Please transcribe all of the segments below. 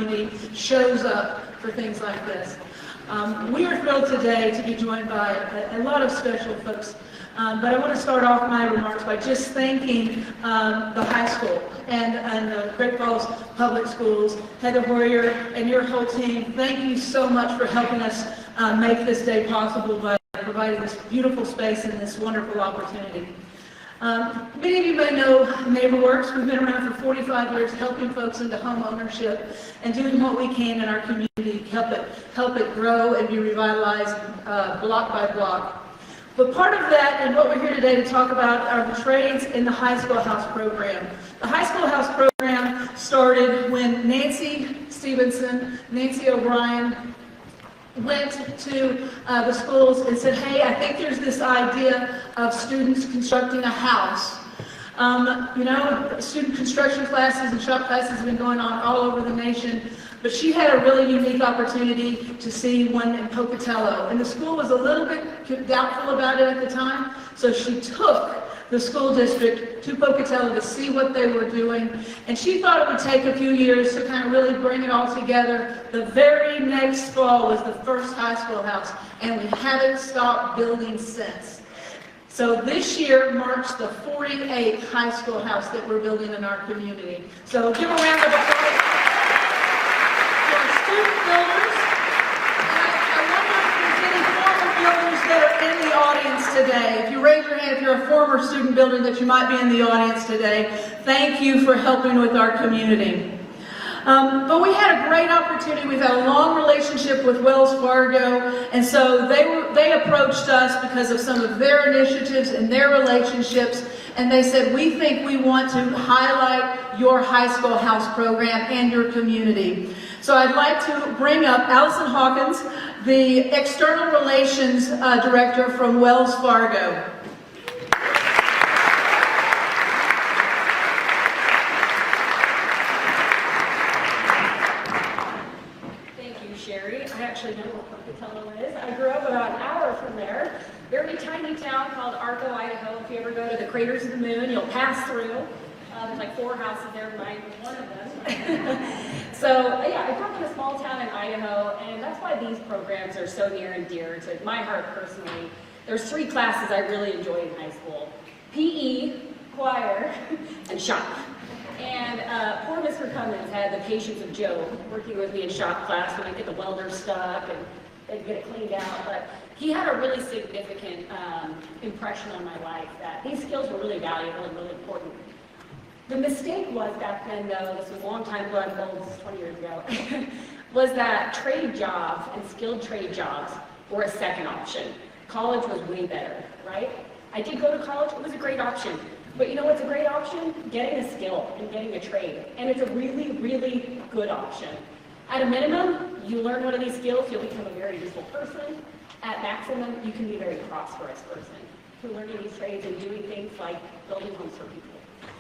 community shows up for things like this. We are thrilled today to be joined by a lot of special folks. But I want to start off my remarks by just thanking the high school and the Great Falls Public Schools, Heather Hoyer and your whole team. Thank you so much for helping us make this day possible by providing this beautiful space and this wonderful opportunity. Many of you may know NieghboWorks. We've been around for 45 years helping folks into home ownership and doing what we can in our community to help it grow and be revitalized block by block. But part of that, and what we're here today to talk about, are the trades in the High School House program. The High School House program started when Nancy Stevenson, Nancy O'Brien, went to the schools and said, hey, I think there's this idea of students constructing a house. You know, student construction classes and shop classes have been going on all over the nation, but she had a really unique opportunity to see one in Pocatello. And the school was a little bit doubtful about it at the time, so she took the school district to Pocatello to see what they were doing. And she thought it would take a few years to kind of really bring it all together. The very next fall was the first high school house, and we haven't stopped building since. So this year marks the 48th high school house that we're building in our community. So give a round of applause to our student builders. I wonder if there's any former builders that are in the audience today. If you raise your hand, if you're a former student builder that you might be in the audience today, thank you for helping with our community. But we had a great opportunity. We've had a long relationship with Wells Fargo, and so they approached us because of some of their initiatives and their relationships, and they said, we think we want to highlight your high school house program and your community. So I'd like to bring up Allison Hawkins, the External Relations Director from Wells Fargo. I actually know where Pocatello is. I grew up about an hour from there. Very tiny town called Arco, Idaho. If you ever go to the Craters of the Moon, you'll pass through. There's like 4 houses there, mine was one of them. So yeah, I grew up in a small town in Idaho, and that's why these programs are so near and dear to my heart personally. There's 3 classes I really enjoyed in high school: PE, choir, and shop. And poor Mr. Cummins had the patience of Job working with me in shop class when I get the welder stuck and they'd get it cleaned out. But he had a really significant impression on my life that these skills were really valuable and really important. The mistake was back then, though, this was a long time ago, this is 20 years ago, was that trade jobs and skilled trade jobs were a second option. College was way better, right? I did go to college, it was a great option. But you know what's a great option? Getting a skill and getting a trade. And it's a really, really good option. At a minimum, you learn one of these skills, you'll become a very useful person. At maximum, you can be a very prosperous person through learning these trades and doing things like building homes for people.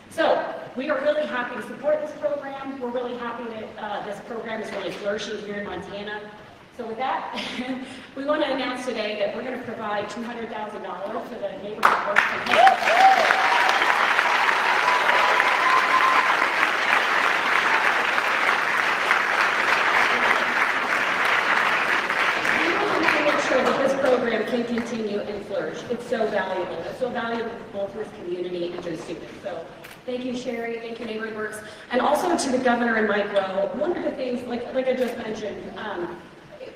So, we are really happy to support this program. We're really happy that this program is really flourishing here in Montana. So with that, we want to announce today that we're going to provide $200,000 for the neighborhood works. Program can continue and flourish. It's so valuable. It's so valuable both for this community and to the students. So thank you, Sherry. Thank you, NieghboWorks. And also to the governor and Mike Rowe. One of the things, like I just mentioned,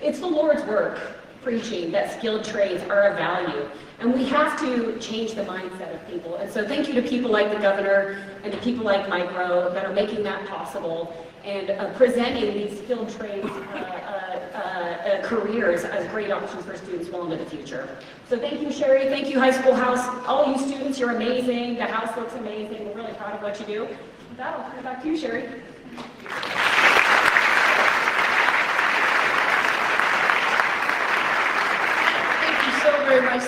it's the Lord's work preaching that skilled trades are of value. And we have to change the mindset of people. And so thank you to people like the governor and to people like Mike Rowe that are making that possible and presenting these skilled trades careers as great options for students well into the future. So thank you, Sherry. Thank you, High School House. All you students, you're amazing. The house looks amazing. We're really proud of what you do. With that, I'll turn it back to you, Sherry. Thank you so very much.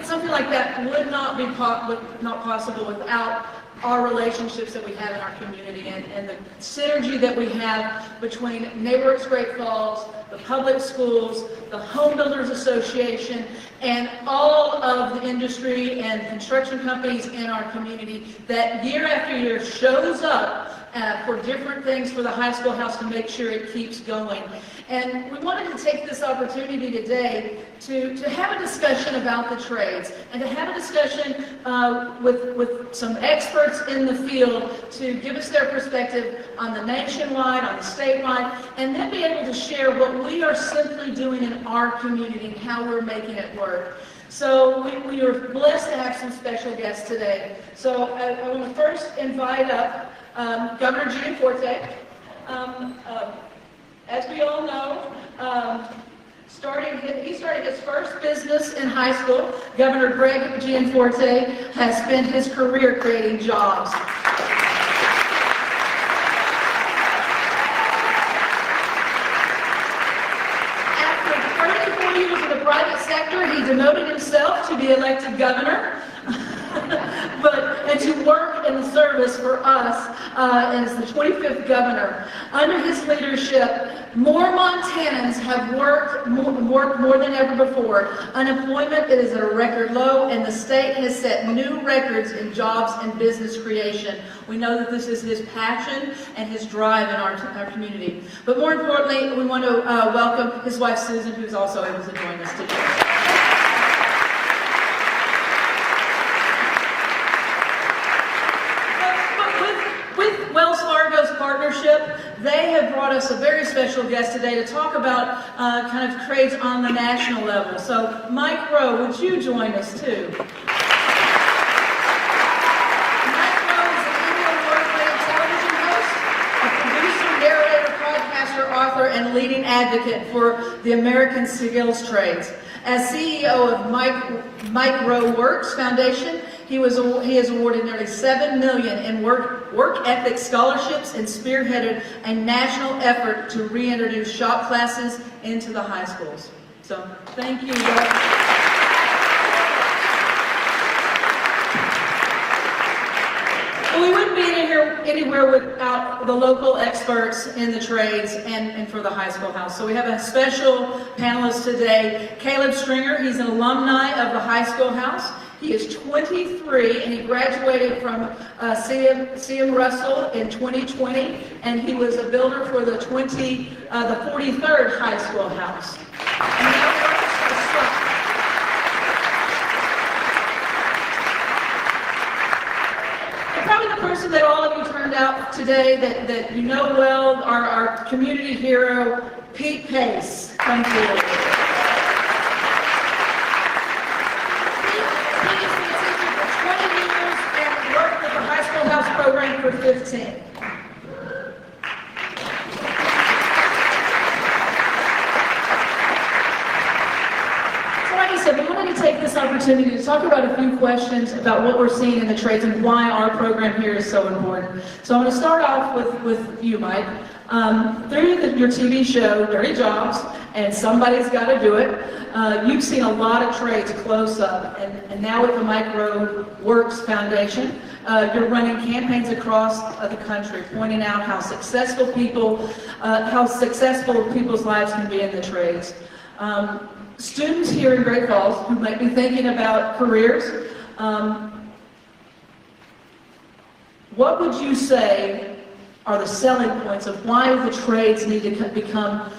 Something like that would not be possible without our relationships that we have in our community and the synergy that we have between NieghboWorks Great Falls, the public schools, the Home Builders Association, and all of the industry and construction companies in our community that year after year shows up for different things for the high school house to make sure it keeps going. And we wanted to take this opportunity today to have a discussion about the trades and to have a discussion with some experts in the field to give us their perspective on the nationwide, on the statewide, and then be able to share what we are simply doing in our community and how we're making it work. So we are blessed to have some special guests today. So I want to first invite up Governor Gianforte. As we all know, he started his first business in high school. Governor Greg Gianforte has spent his career creating jobs. After 34 years in the private sector, he devoted himself to be elected governor. and to work in the service for us as the 25th governor. Under his leadership, more Montanans have worked more than ever before. Unemployment is at a record low, and the state has set new records in jobs and business creation. We know that this is his passion and his drive in our community. But more importantly, we want to welcome his wife, Susan, who's also able to join us today. Wells Fargo's partnership, they have brought us a very special guest today to talk about kind of trades on the national level. So, Mike Rowe, would you join us too? Mike Rowe is an annual award-winning television host, a producer, narrator, podcaster, author, and leading advocate for the American Skills Trades. As CEO of Mike Rowe Works Foundation, he has awarded nearly $7 million in work ethic scholarships and spearheaded a national effort to reintroduce shop classes into the high schools. So, thank you. We wouldn't be anywhere without the local experts in the trades and for the high school house. So we have a special panelist today, Caleb Stringer. He's an alumni of the high school house. He is 23 and he graduated from CM Russell in 2020, and he was a builder for the 43rd high school house. And now probably the person that all of you turned out today that you know well, our community hero, Pete Pace. Thank you. Program for 15. So like I said, we wanted to take this opportunity to talk about a few questions about what we're seeing in the trades and why our program here is so important. So I'm going to start off with you, Mike. Through your TV show, Dirty Jobs, and Somebody's Got to Do It, you've seen a lot of trades close up, and now with the Mike Rowe Works Foundation, you're running campaigns across the country, pointing out how successful people's lives can be in the trades. Students here in Great Falls who might be thinking about careers, what would you say are the selling points of why the trades need to become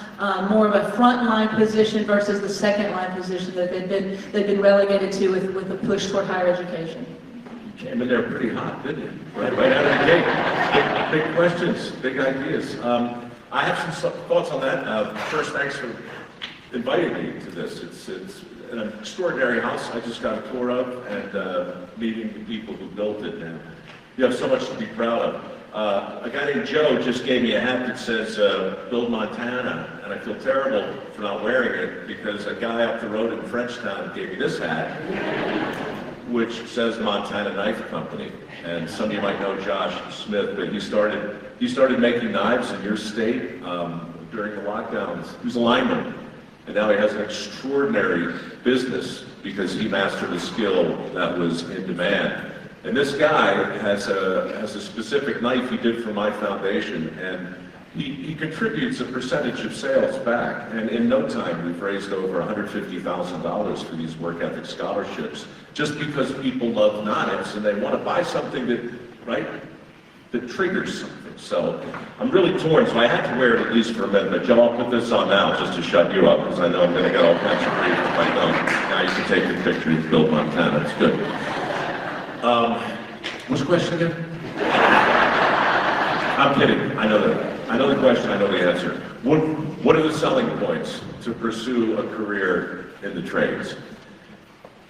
more of a frontline position versus the second line position that they've been relegated to with the push toward higher education? Came in there pretty hot, didn't you? Right out of the gate. Big questions, big ideas. I have some thoughts on that. First, thanks for inviting me to this. It's an extraordinary house I just got a tour of, and meeting the people who built it. And you have so much to be proud of. A guy named Joe just gave me a hat that says Build Montana, and I feel terrible for not wearing it because a guy up the road in Frenchtown gave me this hat, which says Montana Knife Company. And some of you might know Josh Smith, but he started making knives in your state during the lockdowns. He was a lineman, and now he has an extraordinary business because he mastered a skill that was in demand. And this guy has a specific knife he did for my foundation, and he contributes a percentage of sales back. And in no time, we've raised over $150,000 for these work ethic scholarships, just because people love knives and they want to buy something that, right? that triggers something. So I'm really torn, so I had to wear it at least for a minute. But Joe, I'll put this on now just to shut you up, because I know I'm going to get all kinds of grief if I don't. Now you can take the picture. It's built Montana. It's good. What's the question again? I'm kidding. I know that. I know the question. I know the answer. What are the selling points to pursue a career in the trades?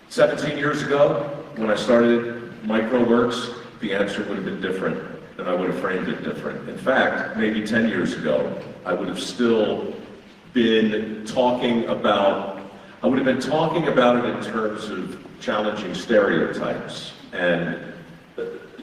17 years ago, when I started NieghboWorks, the answer would have been different, and I would have framed it different. In fact, maybe 10 years ago, I would have still been talking about, it in terms of challenging stereotypes and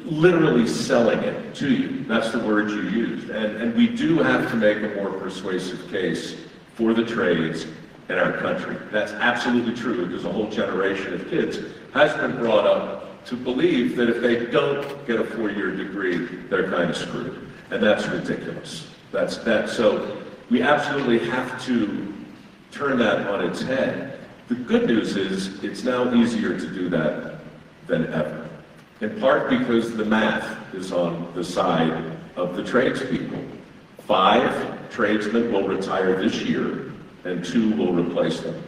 literally selling it to you. That's the word you used. And we do have to make a more persuasive case for the trades in our country. That's absolutely true, because a whole generation of kids has been brought up to believe that if they don't get a 4-year degree, they're kind of screwed. And that's ridiculous. So we absolutely have to turn that on its head. The good news is it's now easier to do that than ever. In part because the math is on the side of the tradespeople. 5 tradesmen will retire this year, and 2 will replace them.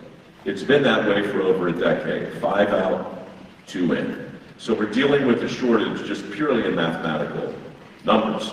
It's been that way for over a decade. 5 out, 2 in. So we're dealing with a shortage just purely in mathematical numbers,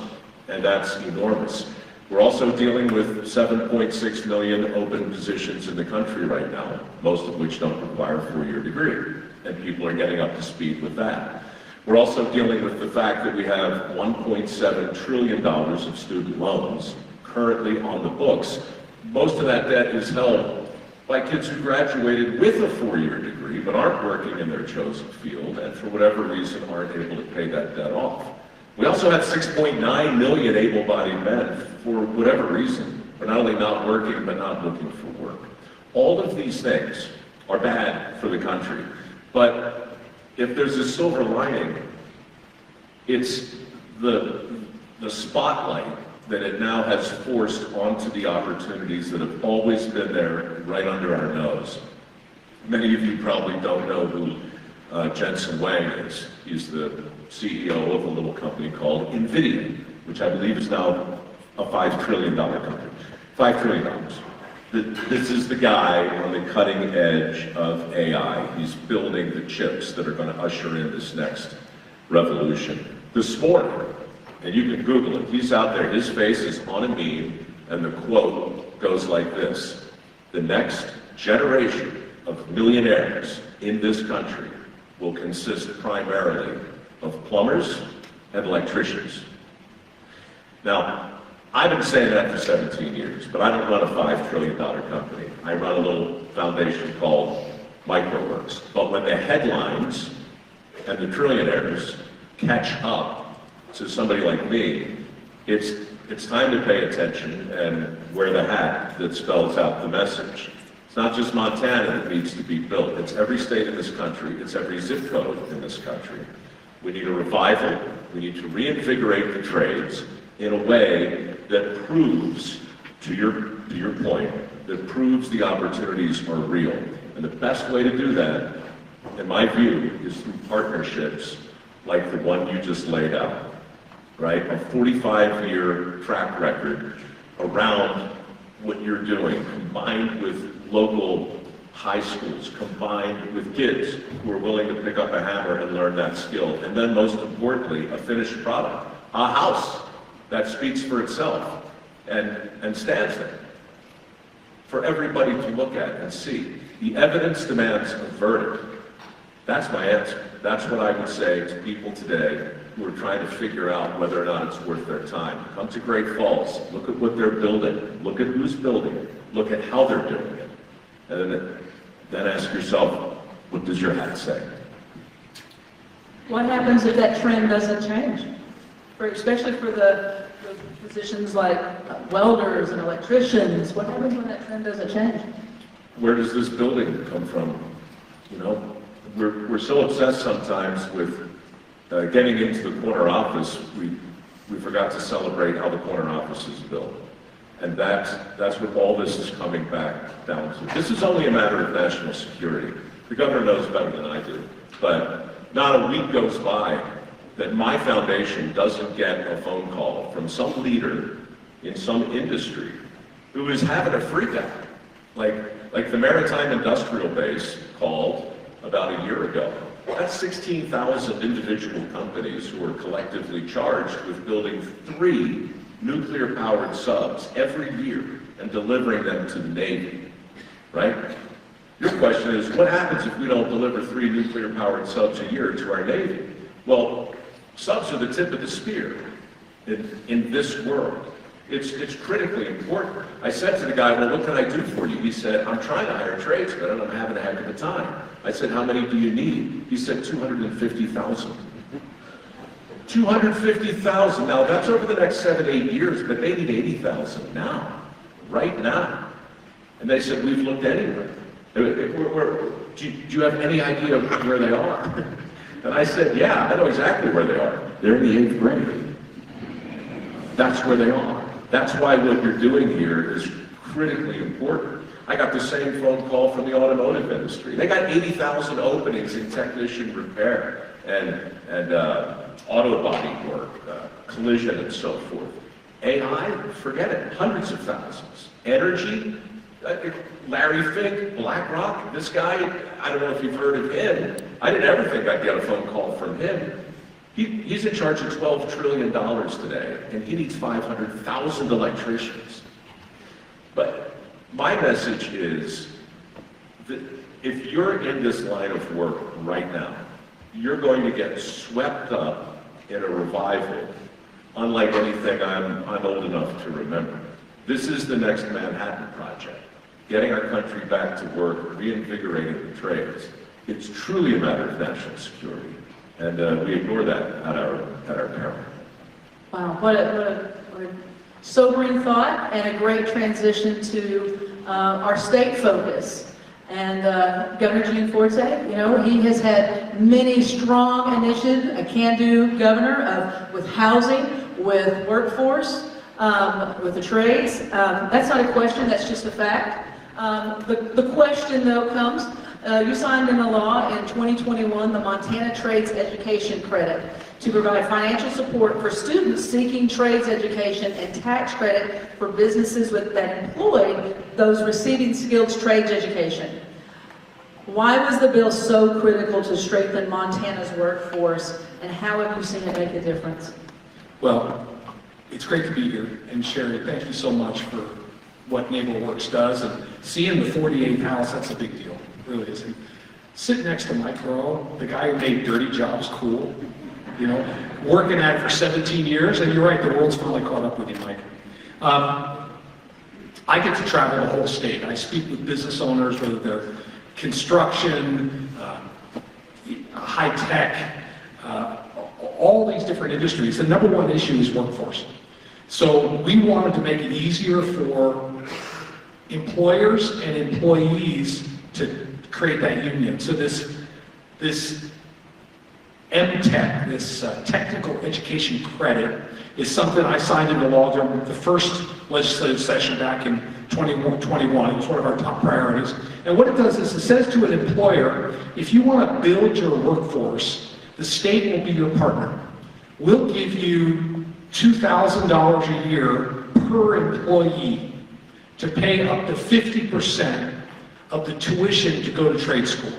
and that's enormous. We're also dealing with 7.6 million open positions in the country right now, most of which don't require a 4-year degree, and people are getting up to speed with that. We're also dealing with the fact that we have $1.7 trillion of student loans currently on the books. Most of that debt is held by kids who graduated with a 4-year degree but aren't working in their chosen field and for whatever reason aren't able to pay that debt off. We also have 6.9 million able-bodied men for whatever reason are not only not working but not looking for work. All of these things are bad for the country, but if there's a silver lining, it's the spotlight that it now has forced onto the opportunities that have always been there right under our nose. Many of you probably don't know who Jensen Huang is. He's the CEO of a little company called NVIDIA, which I believe is now a $5 trillion company. $5 trillion. This is the guy on the cutting edge of AI. He's building the chips that are going to usher in this next revolution. This morning, and you can Google it, he's out there, his face is on a meme, and the quote goes like this: "The next generation of millionaires in this country will consist primarily of plumbers and electricians." Now, I've been saying that for 17 years, but I don't run a $5 trillion company. I run a little foundation called NieghboWorks. But when the headlines and the trillionaires catch up to somebody like me, it's time to pay attention and wear the hat that spells out the message. It's not just Montana that needs to be built. It's every state in this country. It's every zip code in this country. We need a revival. We need to reinvigorate the trades in a way that proves, to your point, that proves the opportunities are real. And the best way to do that, in my view, is through partnerships like the one you just laid out, right? A 45-year track record around what you're doing, combined with local high schools, combined with kids who are willing to pick up a hammer and learn that skill. And then most importantly, a finished product, a house that speaks for itself and stands there for everybody to look at and see. The evidence demands a verdict. That's my answer. That's what I would say to people today who are trying to figure out whether or not it's worth their time. Come to Great Falls, look at what they're building, look at who's building it, look at how they're doing it, and then ask yourself, what does your hat say? What happens if that trend doesn't change? Especially for the positions like welders and electricians, what happens when that trend doesn't change? Where does this building come from? You know, we're so obsessed sometimes with getting into the corner office, we forgot to celebrate how the corner office is built. And that's what all this is coming back down to. This is only a matter of national security. The governor knows better than I do, but not a week goes by that my foundation doesn't get a phone call from some leader in some industry who is having a freak out. Like the Maritime Industrial Base called about a year ago. That's 16,000 individual companies who are collectively charged with building 3 nuclear-powered subs every year and delivering them to the Navy, right? Your question is, what happens if we don't deliver 3 nuclear-powered subs a year to our Navy? Well, subs are the tip of the spear in this world. It's critically important. I said to the guy, well, what can I do for you? He said, I'm trying to hire tradesmen and I'm having a heck of a time. I said, how many do you need? He said, 250,000. 250,000. Now, that's over the next 7, 8 years, but they need 80,000 now, right now. And they said, we've looked anywhere. Do you have any idea of where they are? And I said, yeah, I know exactly where they are. They're in the 8th grade. That's where they are. That's why what you're doing here is critically important. I got the same phone call from the automotive industry. They got 80,000 openings in technician repair and auto body work, collision and so forth. AI, forget it, hundreds of thousands. Energy, Larry Fink, BlackRock, this guy, I don't know if you've heard of him. I didn't ever think I'd get a phone call from him. He's in charge of $12 trillion today, and he needs 500,000 electricians. But my message is that if you're in this line of work right now, you're going to get swept up in a revival unlike anything I'm old enough to remember. This is the next Manhattan Project, getting our country back to work, reinvigorating the trades. It's truly a matter of national security. And we ignore that at our peril. Wow, what a sobering thought and a great transition to our state focus. And Governor Gianforte, you know, he has had many strong initiatives, a can-do governor with housing, with workforce, with the trades. That's not a question, that's just a fact. The question, though, comes, you signed into law in 2021 the Montana Trades Education Credit to provide financial support for students seeking trades education and tax credit for businesses that employ those receiving skilled trades education. Why was the bill so critical to strengthen Montana's workforce, and how have you seen it make a difference? Well, it's great to be here, and Sherry, thank you so much for what NieghboWorks does, and seeing the 48th house, that's a big deal. Really is. And sitting next to Mike Rowe, the guy who made dirty jobs cool, you know, working at it for 17 years, and you're right, the world's finally caught up with you, Mike. I get to travel the whole state. I speak with business owners, whether they're construction, high tech, all these different industries. The number one issue is workforce. So we wanted to make it easier for employers and employees to create that union. So this MTech, this technical education credit, is something I signed into law during the first legislative session back in 2021. It was one of our top priorities. And what it does is it says to an employer, if you want to build your workforce, the state will be your partner. We'll give you $2,000 a year per employee to pay up to 50% of the tuition to go to trade school.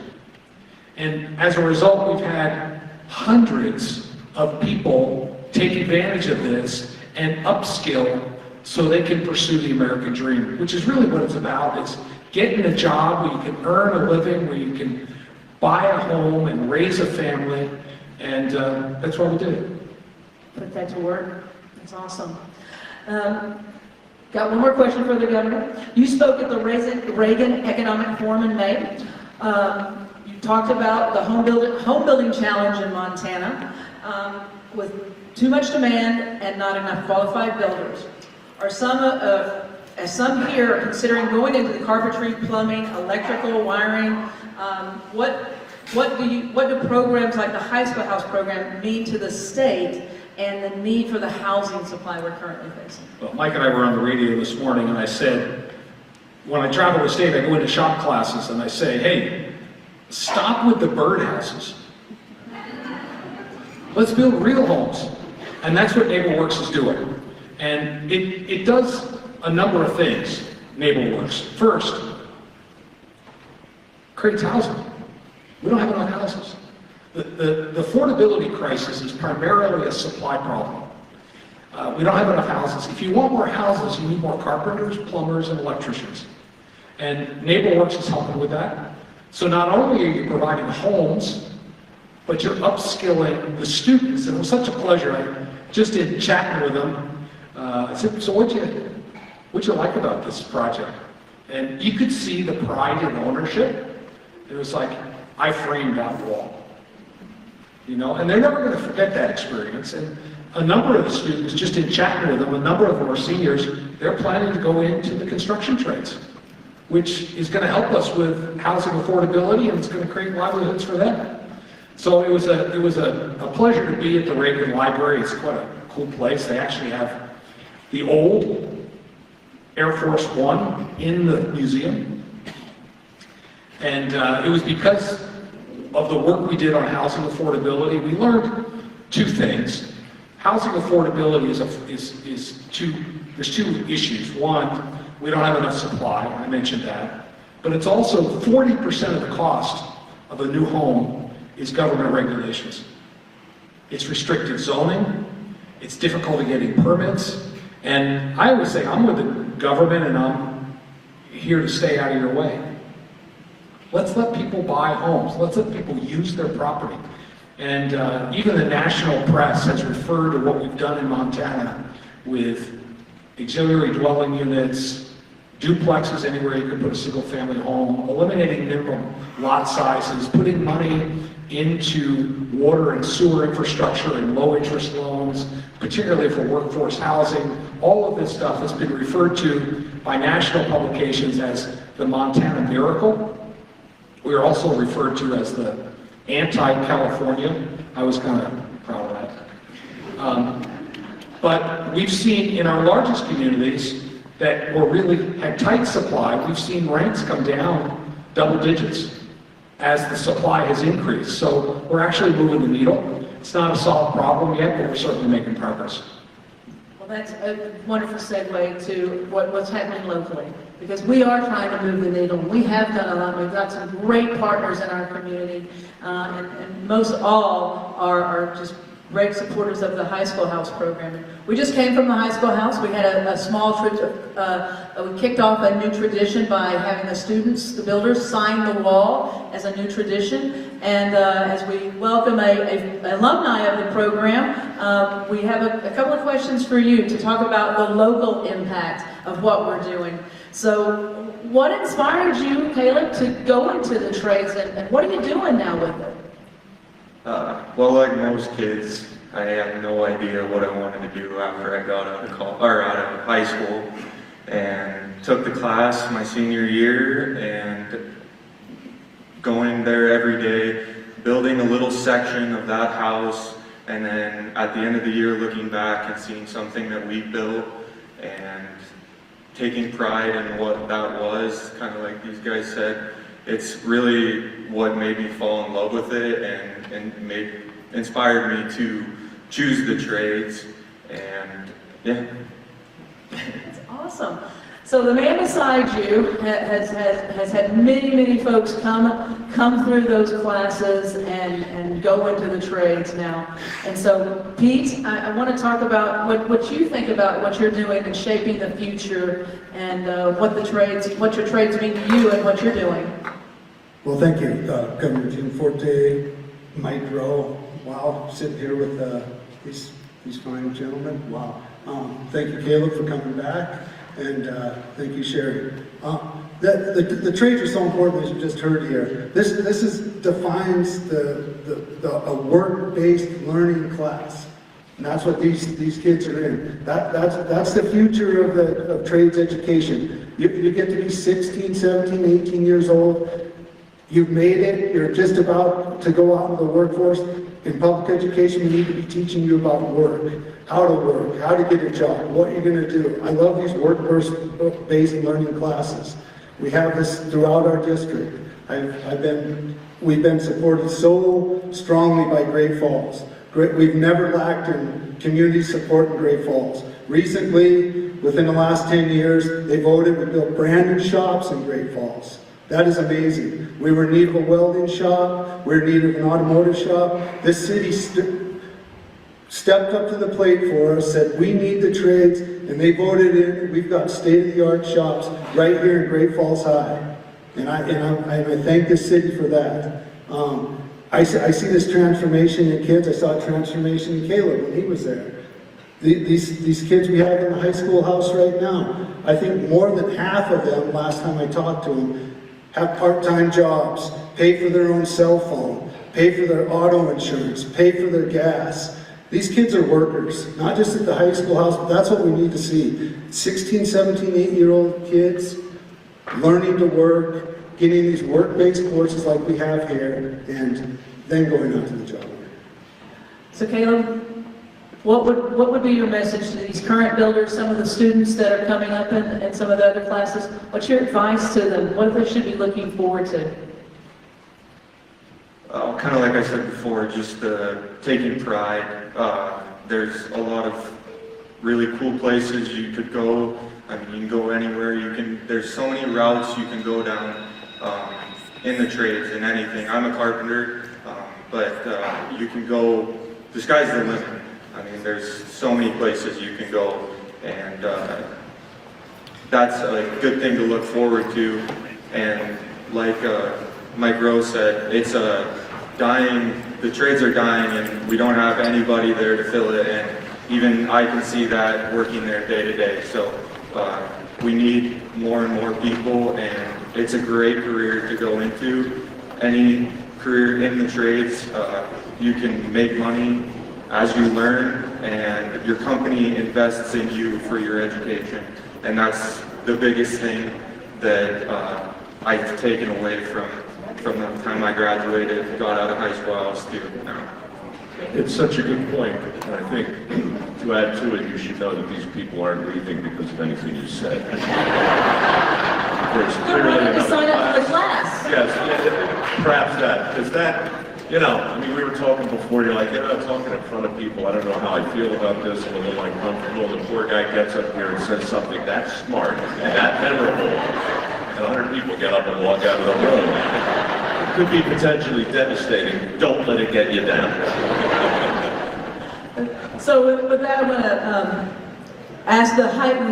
And as a result, we've had hundreds of people take advantage of this and upskill so they can pursue the American dream, which is really what it's about. It's getting a job where you can earn a living, where you can buy a home and raise a family, and that's what we do. Put that to work. That's awesome. Got one more question for the governor. You spoke at the Reagan Economic Forum in May. You talked about the home building challenge in Montana with too much demand and not enough qualified builders. Are some here considering going into the carpentry, plumbing, electrical, wiring? What do programs like the High School House program mean to the state and the need for the housing supply we're currently facing? Well, Mike and I were on the radio this morning, and I said, when I travel the state, I go into shop classes, and I say, hey, stop with the birdhouses. Let's build real homes. And that's what NieghboWorks is doing. And it does a number of things, NieghboWorks. First, creates housing. We don't have enough houses. The affordability crisis is primarily a supply problem. We don't have enough houses. If you want more houses, you need more carpenters, plumbers, and electricians. And NieghboWorks is helping with that. So not only are you providing homes, but you're upskilling the students. And it was such a pleasure. I just did chatting with them. I said, so what'd you like about this project? And you could see the pride and ownership. It was like, I framed that wall. You know, and they're never going to forget that experience. And a number of the students, just in chatting with them, a number of them are seniors, they're planning to go into the construction trades, which is going to help us with housing affordability, and it's going to create livelihoods for them. So it was a pleasure to be at the Reagan Library. It's quite a cool place. They actually have the old Air Force One in the museum. And it was because of the work we did on housing affordability. We learned two things. Housing affordability there's two issues. One, we don't have enough supply, I mentioned that. But it's also 40% of the cost of a new home is government regulations. It's restricted zoning, it's difficult getting permits, and I always say I'm with the government and I'm here to stay out of your way. Let's let people buy homes, let's let people use their property. And even the national press has referred to what we've done in Montana with auxiliary dwelling units, duplexes anywhere you can put a single family home, eliminating minimum lot sizes, putting money into water and sewer infrastructure and low interest loans, particularly for workforce housing. All of this stuff has been referred to by national publications as the Montana miracle. We are also referred to as the anti-California. I was kind of proud of that. But we've seen in our largest communities that were really had tight supply, we've seen rents come down double digits as the supply has increased. So we're actually moving the needle. It's not a solved problem yet, but we're certainly making progress. Well, that's a wonderful segue to what's happening locally, because we are trying to move the needle. We have done a lot. We've got some great partners in our community, and most all are just great supporters of the high school house program. We just came from the high school house. We had a small trip. We kicked off a new tradition by having the students, the builders, sign the wall as a new tradition. And as we welcome an alumni of the program, we have a couple of questions for you to talk about the local impact of what we're doing. So what inspired you, Caleb, to go into the trades, and what are you doing now with it? Well, like most kids, I had no idea what I wanted to do after I got out of high school, and took the class my senior year, and going there every day, building a little section of that house, and then at the end of the year looking back and seeing something that we built and taking pride in what that was, kind of like these guys said. It's really what made me fall in love with it and inspired me to choose the trades, and yeah. That's awesome. So the man beside you has had many folks come through those classes and go into the trades now. And so Pete, I want to talk about what you think about what you're doing and shaping the future, and what your trades mean to you and what you're doing. Well, thank you, Governor Gianforte, Mike Rowe. Wow, sitting here with these fine gentlemen. Wow. Thank you, Caleb, for coming back, and thank you, Sherry. The trades are so important, as you just heard here. This defines a work-based learning class, and that's what these kids are in. That's the future of trades education. You get to be 16, 17, 18 years old. You've made it, you're just about to go out into the workforce. In public education, we need to be teaching you about work, how to get a job, what you're going to do. I love these work-based learning classes. We have this throughout our district. We've been supported so strongly by Great Falls. We've never lacked in community support in Great Falls. Recently, within the last 10 years, they voted to build brand new shops in Great Falls. That is amazing. We were in need of a welding shop. We're in need of an automotive shop. This city stepped up to the plate for us, said we need the trades, and they voted in. We've got state-of-the-art shops right here in Great Falls High. And I thank this city for that. I see this transformation in kids. I saw a transformation in Caleb when he was there. These kids we have in the high school house right now, I think more than half of them, last time I talked to them, have part-time jobs, pay for their own cell phone, pay for their auto insurance, pay for their gas. These kids are workers, not just at the high school house, but that's what we need to see. 16, 17, 8-year-old kids learning to work, getting these work-based courses like we have here, and then going out to the job market. So Caleb, what would be your message to these current builders, some of the students that are coming up in some of the other classes? What's your advice to them? What they should be looking forward to? Kind of like I said before, just taking pride. There's a lot of really cool places you could go. I mean, you can go anywhere. There's so many routes you can go down in the trades and anything. I'm a carpenter, but you can go. The sky's the limit. I mean, there's so many places you can go, and that's a good thing to look forward to. And like Mike Rowe said, it's the trades are dying, and we don't have anybody there to fill it, and even I can see that working there day to day. So we need more and more people, and it's a great career to go into. Any career in the trades, you can make money as you learn, and your company invests in you for your education. And that's the biggest thing that I've taken away from the time I graduated, got out of high school, I was a student now. It's such a good point, and I think to add to it, you should know that these people aren't leaving because of anything you said. There's They're clearly ready to another sign up for the class. class. Yes, perhaps that, because that, I mean, we were talking before, you're like, talking in front of people, I don't know how I feel about this, I'm a little uncomfortable. The poor guy gets up here and says something that smart and that memorable, and 100 people get up and walk out of the room. It could be potentially devastating. Don't let it get you down. So with that, I'm going to ask the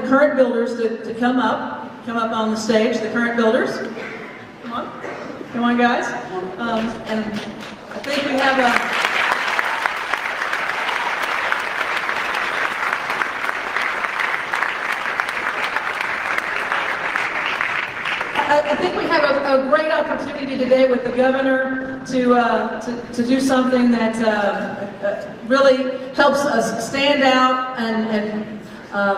current builders to come up on the stage. The current builders, come on, guys. And I think we have I think we have a great opportunity today with the governor to do something that really helps us stand out and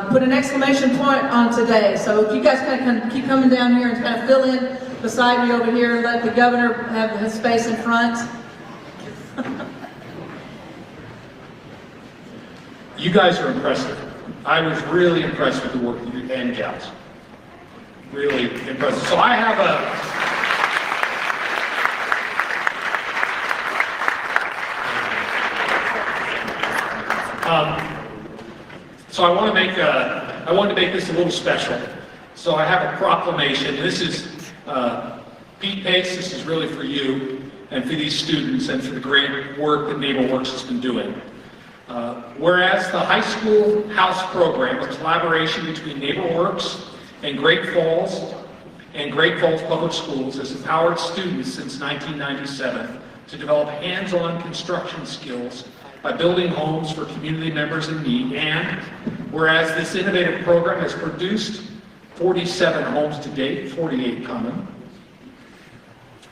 put an exclamation point on today. So if you guys kind of keep coming down here and kind of fill in beside me over here, let the governor have his space in front. You guys are impressive. I was really impressed with the work you did, and gals. Really impressive. So I have so I wanted to make this a little special. So I have a proclamation. This is Pete Pace. This is really for you and for these students and for the great work that NieghboWorks has been doing. Whereas the high school house program, a collaboration between NieghboWorks and Great Falls Public Schools, has empowered students since 1997 to develop hands-on construction skills by building homes for community members in need. And whereas this innovative program has produced 47 homes to date, 48 coming,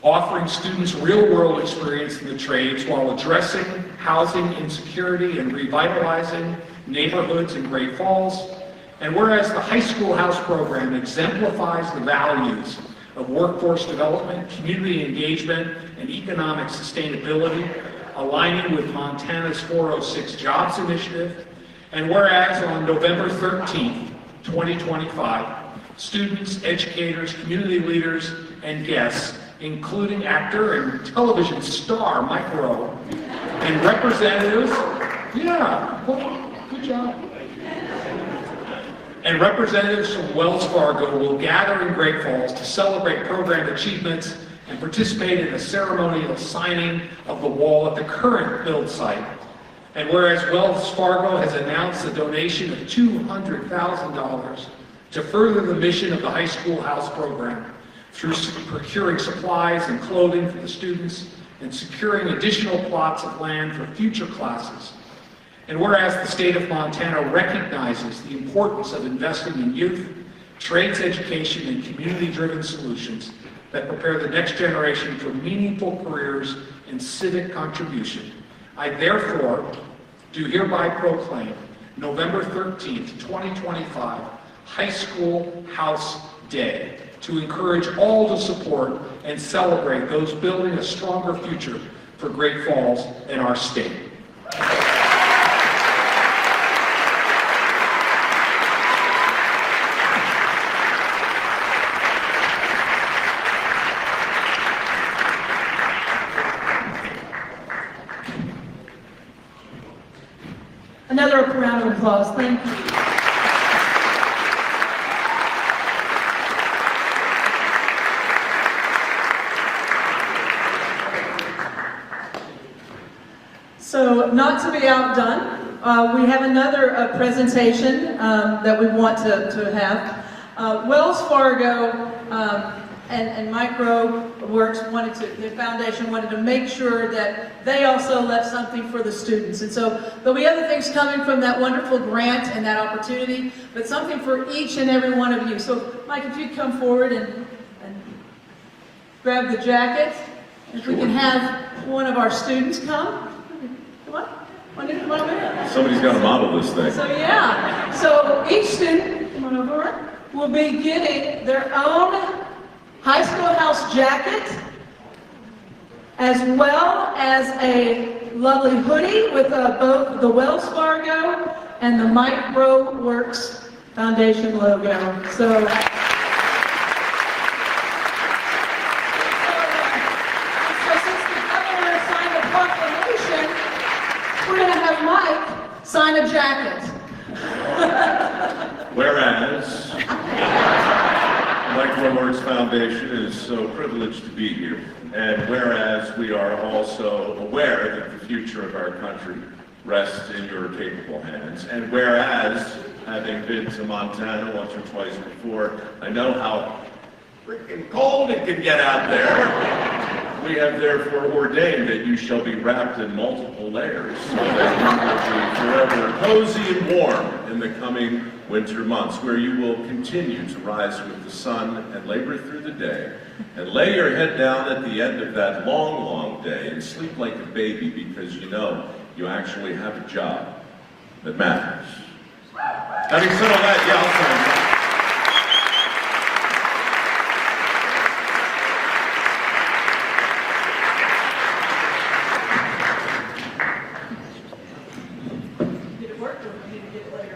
offering students real-world experience in the trades while addressing housing insecurity and revitalizing neighborhoods in Great Falls. And whereas the high school house program exemplifies the values of workforce development, community engagement, and economic sustainability, aligning with Montana's 406 Jobs Initiative. And whereas on November 13th, 2025, students, educators, community leaders, and guests, including actor and television star Mike Rowe, And representatives, yeah, well, good job. And representatives from Wells Fargo will gather in Great Falls to celebrate program achievements and participate in the ceremonial signing of the wall at the current build site. And whereas Wells Fargo has announced a donation of $200,000 to further the mission of the high school house program through procuring supplies and clothing for the students and securing additional plots of land for future classes. And whereas the state of Montana recognizes the importance of investing in youth, trades education, and community-driven solutions that prepare the next generation for meaningful careers and civic contribution, I therefore do hereby proclaim November 13th, 2025, High School House Day, to encourage all to support and celebrate those building a stronger future for Great Falls and our state. Another round of applause. Thank you. So, not to be outdone, we have another presentation that we want to have. Wells Fargo and Mike Rowe the foundation wanted to make sure that they also left something for the students. And so there'll be other things coming from that wonderful grant and that opportunity, but something for each and every one of you. So Mike, if you'd come forward and grab the jacket, if we can have one of our students come. Come on. Come on over here. Somebody's got to model this thing. So yeah, so each student, come on over, will be getting their own high school house jacket, as well as a lovely hoodie with both the Wells Fargo and the Mike Rowe Works Foundation logo. So since the governor signed a proclamation, we're going to have Mike sign a jacket. Whereas NieghboWorks Foundation is so privileged to be here, and whereas we are also aware that the future of our country rests in your capable hands, and whereas, having been to Montana once or twice before, I know how freaking cold it can get out there, we have therefore ordained that you shall be wrapped in multiple layers, so that you will be forever cozy and warm in the coming winter months, where you will continue to rise with the sun and labor through the day, and lay your head down at the end of that long, long day and sleep like a baby, because you know you actually have a job that matters. Having said all that, yeah, I'll sign that.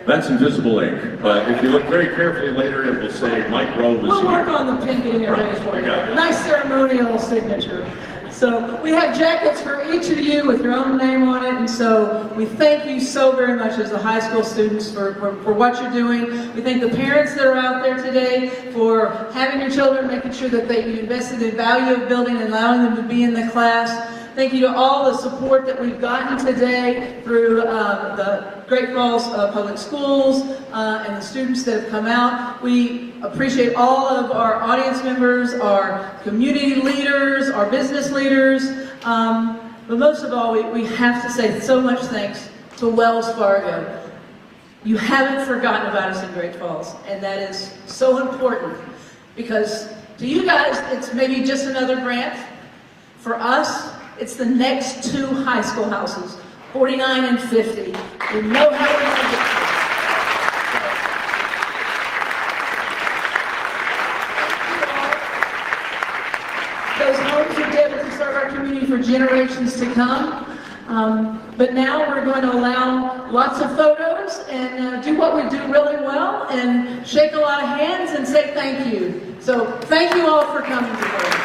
That's invisible ink, but if you look very carefully later, it will say Mike Rowe was We'll here. work on the pinking areas for you. Got it. Nice ceremonial signature. So we have jackets for each of you with your own name on it, and so we thank you so very much as the high school students for what you're doing. We thank the parents that are out there today for having your children, making sure that you invested in value of building and allowing them to be in the class. Thank you to all the support that we've gotten today through the Great Falls Public Schools and the students that have come out. We appreciate all of our audience members, our community leaders, our business leaders, but most of all, we have to say so much thanks to Wells Fargo. You haven't forgotten about us in Great Falls, and that is so important, because to you guys, it's maybe just another grant. For us, it's the next two high school houses, 49 and 50. We know how we're going to get there. Those homes are able to serve our community for generations to come. But now we're going to allow lots of photos and do what we do really well and shake a lot of hands and say thank you. So thank you all for coming today.